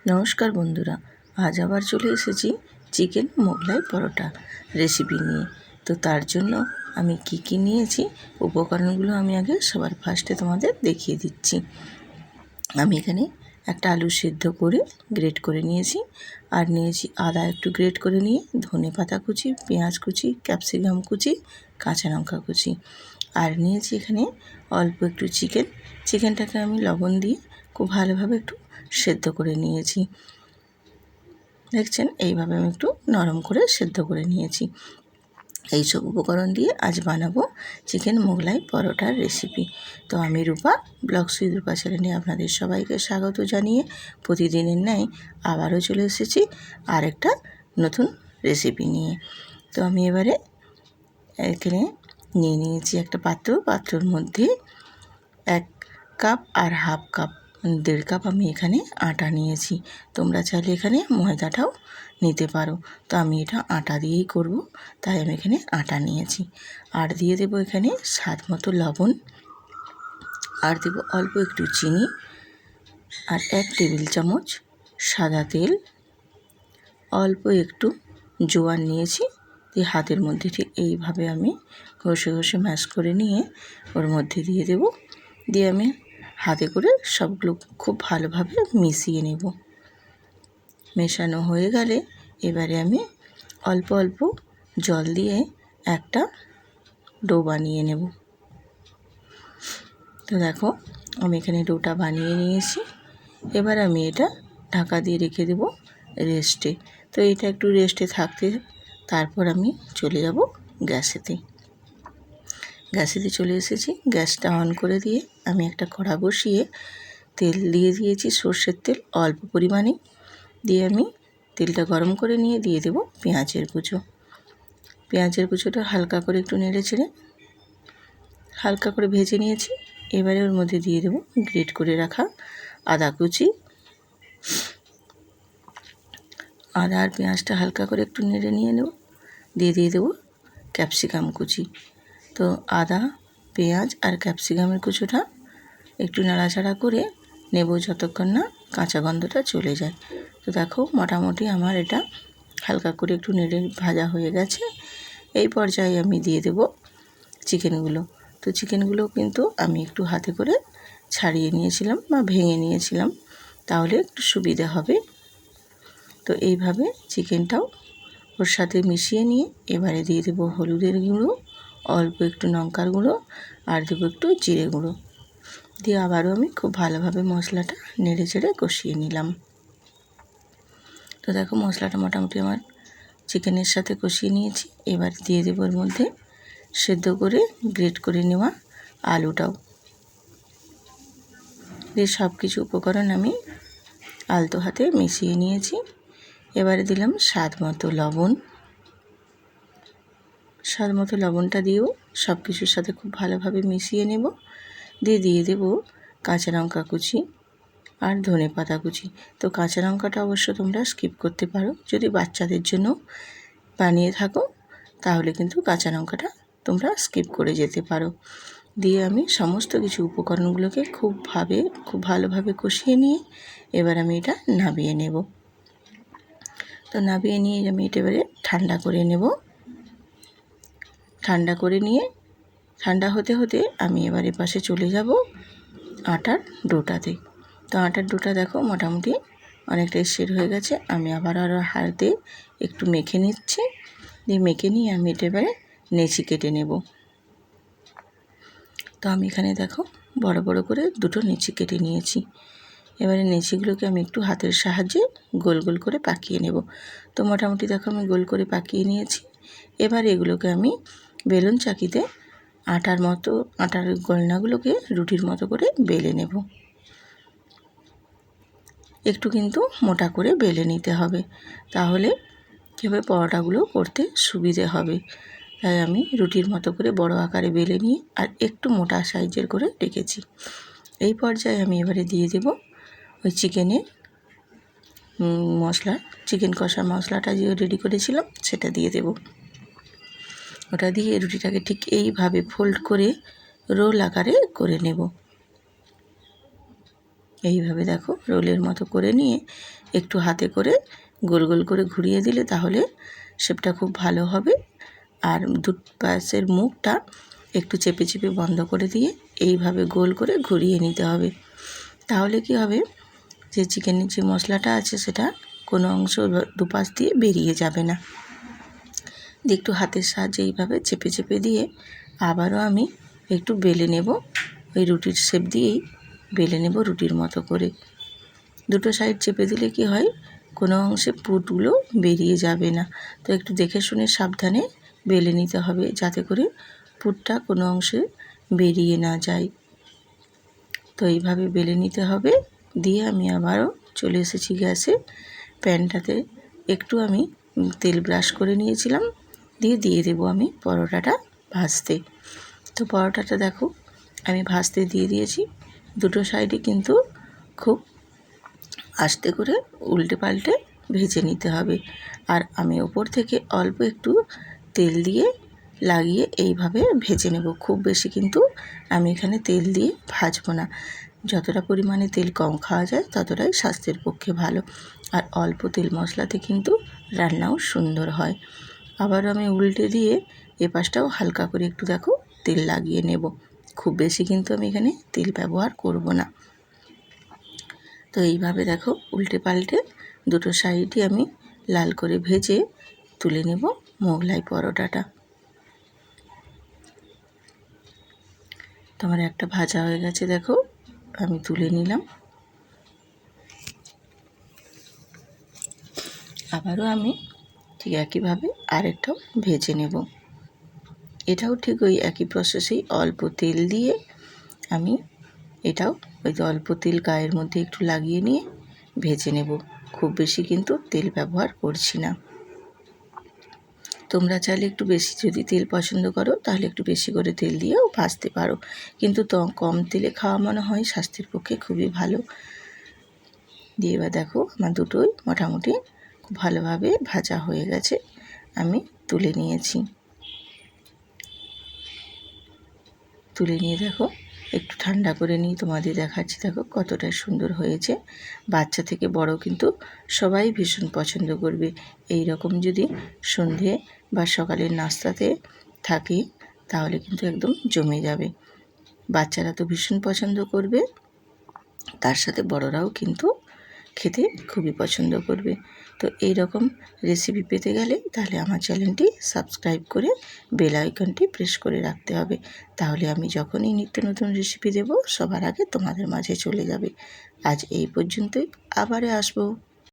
নমস্কার বন্ধুরা, আজ আবার চলে এসেছি চিকেন মোগলাই পরোটা রেসিপি নিয়ে। তো তার জন্য আমি কি নিয়েছি, উপকরণগুলো আমি আগে সবার ফার্স্টে তোমাদের দেখিয়ে দিচ্ছি। আমি এখানে একটা আলু সিদ্ধ করে গ্রেট করে নিয়েছি, আর নিয়েছি আদা একটু গ্রেট করে নিয়ে, ধনে পাতা কুচি, পেঁয়াজ কুচি, ক্যাপসিকাম কুচি, কাঁচা লঙ্কা কুচি, আর নিয়েছি এখানে অল্প একটু চিকেনটাকে আমি লবণ দিয়ে খুব ভালোভাবে একটু সেদ্ধ করে নিয়েছি। দেখছেন, এইভাবে আমি একটু নরম করে সেদ্ধ করে নিয়েছি। এইসব উপকরণ দিয়ে আজ বানাবো চিকেন মোগলাই পরোটার রেসিপি। তো আমি রূপা, ব্লগ সুইথ রূপা চ্যানেলে আপনাদের সবাইকে স্বাগত জানিয়ে প্রতিদিনের ন্যায় আবারও চলে এসেছি আরেকটা নতুন রেসিপি নিয়ে। তো আমি এবারে এখানে নিয়ে নিয়েছি একটা পাত্রর মধ্যে 1 কাপ আর হাফ কাপ, 1.5 কাপ আমি এখানে আটা নিয়েছি। তোমরা চাইলে এখানে ময়দাটাও নিতে পারো, তো আমি এটা আটা দিয়েই করব, তাই আমি এখানে আটা নিয়েছি। আর দিয়ে দেবো এখানে স্বাদ মতো লবণ, আর দেবো অল্প একটু চিনি, আর 1 টেবিল চামচ সাদা তেল, অল্প একটু জোয়ান নিয়েছি। দিয়ে হাতের মধ্যে ঠিক এইভাবে আমি ঘষে ঘষে ম্যাশ করে নিয়ে ওর মধ্যে দিয়ে দেব। দিয়ে আমি হাতে করে সবগুলো খুব ভালোভাবে মিশিয়ে নেব। মেশানো হয়ে গেলে এবারে আমি অল্প অল্প জল দিয়ে একটা ডো বানিয়ে নেব। তো দেখো, আমি এখানে ডোটা বানিয়ে নিয়েছি। এবার আমি এটা ঢাকা দিয়ে রেখে দেব রেস্টে। তো এটা একটু রেস্টে থাকতে, তারপর আমি চলে যাব গ্যাসেতে চলে এসেছি। গ্যাসটা অন করে দিয়ে আমি একটা কড়া বসিয়ে তেল দিয়ে দিয়েছি, সর্ষের তেল অল্প পরিমাণে। দিয়ে আমি তেলটা গরম করে নিয়ে দিয়ে দেব পেঁয়াজের কুচোটা হালকা করে একটু নেড়ে চেড়ে হালকা করে ভেজে নিয়েছি। এবারে ওর মধ্যে দিয়ে দেব গ্রেট করে রাখা আদা কুচি। আদা আর পেঁয়াজটা হালকা করে একটু নেড়ে নিয়ে নেব। দিয়ে দেবো ক্যাপসিকাম কুচি। তো আদা, পেঁয়াজ আর ক্যাপসিকামের কুচোটা একটু নাড়াচাড়া করে নেব যতক্ষণ না কাঁচা গন্ধটা চলে যায়। তো দেখো, মোটামুটি আমার এটা হালকা করে একটু নেড়ে ভাজা হয়ে গেছে। এই পর্যায়ে আমি দিয়ে দেব চিকেনগুলো। তো চিকেনগুলো কিন্তু আমি একটু হাতে করে ছাড়িয়ে নিয়েছিলাম বা ভেঙে নিয়েছিলাম, তাহলে একটু সুবিধা হবে। তো এইভাবে চিকেনটাও ওর সাথে মিশিয়ে নিয়ে এবারে দিয়ে দেবো হলুদের গুঁড়ো, অল্প একটু লঙ্কার গুঁড়ো, আর দেবো একটু জিরে গুঁড়ো। দিয়ে আবারও আমি খুব ভালোভাবে মশলাটা নেড়ে চেড়ে কষিয়ে নিলাম। তো দেখো, মশলাটা মোটামুটি আমার চিকেনের সাথে কষিয়ে নিয়েছি। এবার দিয়ে দেবো এর মধ্যে সেদ্ধ করে গ্রেট করে নেওয়া আলুটাও। দিয়ে সব কিছু উপকরণ আমি আলতো হাতে মিশিয়ে নিয়েছি। এবারে দিলাম স্বাদ মতো লবণটা দিয়েও সব কিছুর সাথে খুব ভালোভাবে মিশিয়ে নেব। দিয়ে দেব কাঁচা লঙ্কা কুচি আর ধনে পাতা কুচি। তো কাঁচা লঙ্কাটা অবশ্য তোমরা স্কিপ করতে পারো, যদি বাচ্চাদের জন্য বানিয়ে থাকো তাহলে কিন্তু কাঁচা লঙ্কাটা তোমরা স্কিপ করে যেতে পারো। দিয়ে আমি সমস্ত কিছু উপকরণগুলোকে খুব ভালোভাবে কষিয়ে নিয়ে এবার আমি এটা নামিয়ে নেব। তো নামিয়ে নিয়ে আমি এটা এবারে ঠান্ডা করে নেব। ঠান্ডা করে নিয়ে ঠান্ডা হতে হতে আমি এবার এপাশে চলে যাব আটার ডোটাতে। তো আটার ডোটা দেখো মোটামুটি অনেকটাই সেট হয়ে গেছে। আমি আবার হাতে একটু মেখে নিচ্ছি। দিয়ে মেখে নিয়ে আমি এটা এবারে নেচি কেটে নেব। তো আমি এখানে দেখো বড় বড় করে 2টো নেচি কেটে নিয়েছি। এবারে নেচিগুলোকে আমি একটু হাতের সাহায্যে গোল গোল করে পাকিয়ে নেব। তো মোটামুটি দেখো আমি গোল করে পাকিয়ে নিয়েছি। এবার এগুলোকে আমি বেলুন চাকিতে আটার গলনাগুলোকে রুটির মতো করে বেলে নেব। একটু কিন্তু মোটা করে বেলে নিতে হবে, তাহলে কীভাবে পরোটাগুলো করতে সুবিধে হবে। তাই আমি রুটির মতো করে বড় আকারে বেলে নিয়ে আর একটু মোটা সাইজের করে রেখেছি। এই পর্যায়ে আমি এবারে দিয়ে দেব ওই চিকেন কষা মশলাটা যে রেডি করেছিলাম সেটা দিয়ে দেব। ওটা দিয়ে রুটিটাকে ঠিক এইভাবে ফোল্ড করে রোল আকারে করে নেব। এইভাবে দেখো রোলের মতো করে নিয়ে একটু হাতে করে গোল গোল করে ঘুরিয়ে দিলে তাহলে শেপটা খুব ভালো হবে। আর পাশের মুখটা একটু চেপে চেপে বন্ধ করে দিয়ে এইভাবে গোল করে ঘুরিয়ে নিতে হবে। তাহলে কি হবে, যে চিকেনের যে মশলাটা আছে সেটা কোনো অংশ দুপাশ দিয়ে বেরিয়ে যাবে না। একটু হাতের সাহায্যে এইভাবে চেপে চেপে দিয়ে আবারও আমি একটু বেলে নেব। ওই রুটির শেপ দিয়েই বেলে নেব রুটির মতো করে। দুটো সাইড চেপে দিলে কি হয়, কোনো অংশে পুরগুলো বেরিয়ে যাবে না। তো একটু দেখে শুনে সাবধানে বেলে নিতে হবে, যাতে করে পুরটা কোনো অংশে বেরিয়ে না যায়। তো এইভাবে বেলে নিতে হবে। দিয়ে আমি আবারও চলে এসেছি গ্যাসে। প্যানটাতে একটু আমি তেল ব্রাশ করে নিয়েছিলাম, দিয়ে দেবো আমি পরোটাটা ভাজতে। তো পরোটাটা দেখো আমি ভাজতে দিয়ে দিয়েছি। দুটো সাইডে কিন্তু খুব আস্তে করে উল্টে পাল্টে ভেজে নিতে হবে। আর আমি ওপর থেকে অল্প একটু তেল দিয়ে লাগিয়ে এইভাবে ভেজে নেব। খুব বেশি কিন্তু আমি এখানে তেল দিয়ে ভাজবো না। যতটা পরিমাণে তেল কম খাওয়া যায় ততটাই স্বাস্থ্যের পক্ষে ভালো। আর অল্প তেল মশলাতে কিন্তু রান্নাও সুন্দর হয়। আবারও আমি উল্টে দিয়ে এপাশটাও হালকা করে একটু দেখো তেল লাগিয়ে নেব। খুব বেশি কিন্তু আমি এখানে তেল ব্যবহার করব না। তো এইভাবে দেখো উল্টে পাল্টে দুটো সাইডই আমি লাল করে ভেজে তুলে নেব মোগলাই পরোটাটা। তো আমার একটা ভাজা হয়ে গেছে, দেখো আমি তুলে নিলাম। আবারও আমি ঠিক একইভাবে আরেকটাও ভেজে নেব। এটাও ঠিক ওই একই প্রসেসেই অল্প তেল দিয়ে আমি এটাও ওই যে অল্প তেল গায়ের মধ্যে একটু লাগিয়ে নিয়ে ভেজে নেব। খুব বেশি কিন্তু তেল ব্যবহার করছি না। তোমরা চাইলে একটু বেশি যদি তেল পছন্দ করো তাহলে একটু বেশি করে তেল দিয়েও ভাজতে পারো, কিন্তু তো কম তেলে খাওয়া মনে হয় স্বাস্থ্যের পক্ষে খুবই ভালো। দিয়ে এবার দেখো আমার দুটোই মোটামুটি খুব ভালোভাবে ভাজা হয়ে গেছে, আমি তুলে নিয়েছি। তুলে নিয়ে দেখো একটু ঠান্ডা করে নিয়ে তোমাদের দেখাচ্ছি, দেখো কতটা সুন্দর হয়েছে। বাচ্চা থেকে বড় কিন্তু সবাই ভীষণ পছন্দ করবে। এই রকম যদি সন্ধে বা সকালের নাস্তাতে থাকে তাহলে কিন্তু একদম জমে যাবে। বাচ্চারা তো ভীষণ পছন্দ করবে, তার সাথে বড়রাও কিন্তু খেতে খুবই পছন্দ করবে। তো এই রকম রেসিপি পেতে গেলে তাহলে আমার চ্যানেলটি সাবস্ক্রাইব করে বেল আইকনটি প্রেস করে রাখতে হবে। তাহলে আমি যখনই নিত্য নতুন রেসিপি দেব সবার আগে তোমাদের মাঝে চলে যাবে। আজ এই পর্যন্তই, আবারে আসবো।